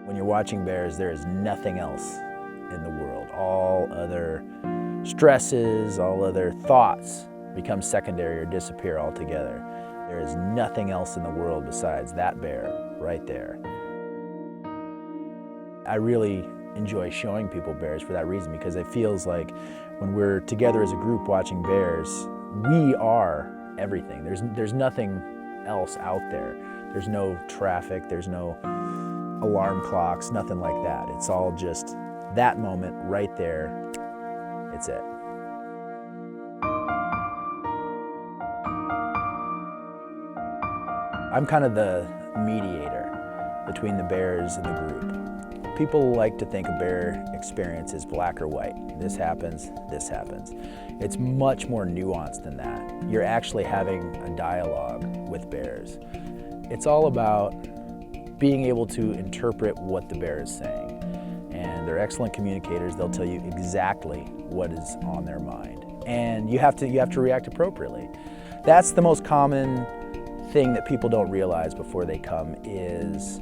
When you're watching bears, there is nothing else in the world. All other stresses, all other thoughts become secondary or disappear altogether. There is nothing else in the world besides that bear right there. I really enjoy showing people bears for that reason, because it feels like when we're together as a group watching bears, we are everything. There's nothing else out there. There's no traffic, there's no alarm clocks, nothing like that. It's all just that moment right there. It's it. I'm kind of the mediator between the bears and the group. People like to think a bear experience is black or white. This happens, this happens. It's much more nuanced than that. You're actually having a dialogue with bears. It's all about being able to interpret what the bear is saying. And they're excellent communicators. They'll tell you exactly what is on their mind. And you have to react appropriately. That's the most common thing that people don't realize before they come, is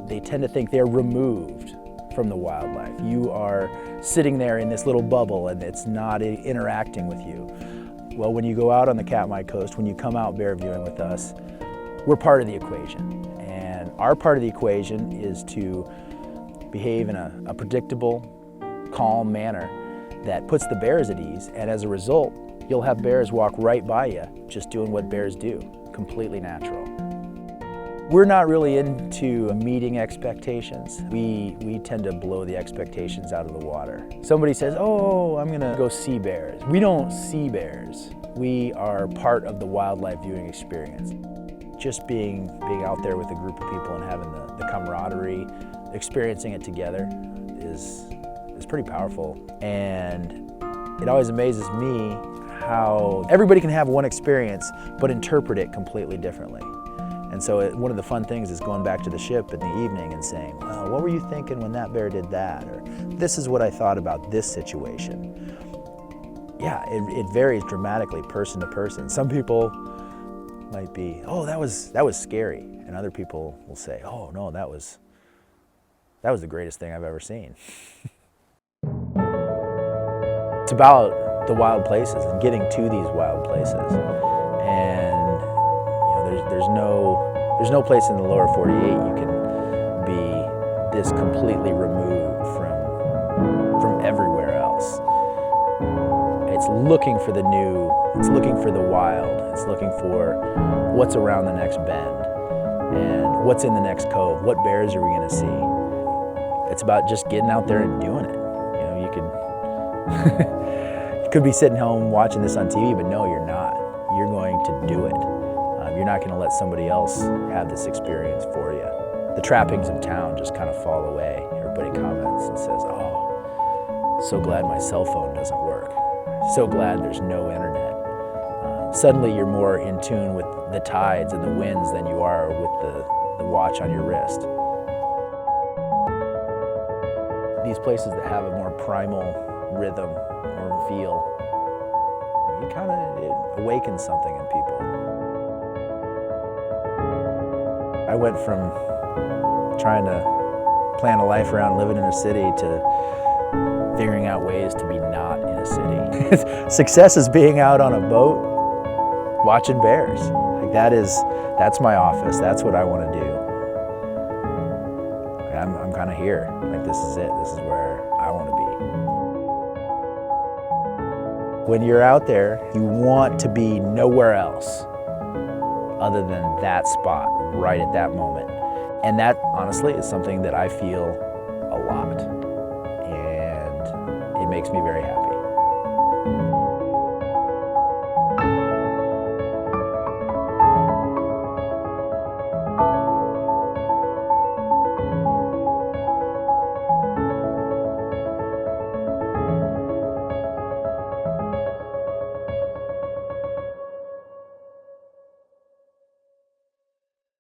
they tend to think they're removed from the wildlife. You are sitting there in this little bubble and it's not interacting with you. Well, when you go out on the Katmai Coast, when you come out bear viewing with us, we're part of the equation. And our part of the equation is to behave in a predictable, calm manner that puts the bears at ease. And as a result, you'll have bears walk right by you, just doing what bears do, completely natural. We're not really into meeting expectations. We tend to blow the expectations out of the water. Somebody says, oh, I'm gonna go see bears. We don't see bears. We are part of the wildlife viewing experience. Just being out there with a group of people and having the camaraderie, experiencing it together is pretty powerful. And it always amazes me how everybody can have one experience but interpret it completely differently. And so one of the fun things is going back to the ship in the evening and saying, well, what were you thinking when that bear did that? Or this is what I thought about this situation. Yeah, it varies dramatically person to person. Some people might be, oh, that was scary. And other people will say, oh no, that was the greatest thing I've ever seen. It's about the wild places and getting to these wild places. And there's no place in the lower 48 you can be this completely removed from everywhere else. It's looking for the new, it's looking for the wild, it's looking for what's around the next bend and what's in the next cove, what bears are we gonna see. It's about just getting out there and doing it. You know, you could be sitting home watching this on TV, but no, you're not. You're going to do it. You're not going to let somebody else have this experience for you. The trappings of town just kind of fall away. Everybody comments and says, oh, so glad my cell phone doesn't work. So glad there's no internet. Suddenly you're more in tune with the tides and the winds than you are with the watch on your wrist. These places that have a more primal rhythm or feel, it awakens something in people. I went from trying to plan a life around living in a city to figuring out ways to be not in a city. Success is being out on a boat, watching bears. Like that's my office. That's what I want to do. I'm kind of here. Like this is it. This is where I want to be. When you're out there, you want to be nowhere else other than that spot right at that moment. And that, honestly, is something that I feel a lot. And it makes me very happy.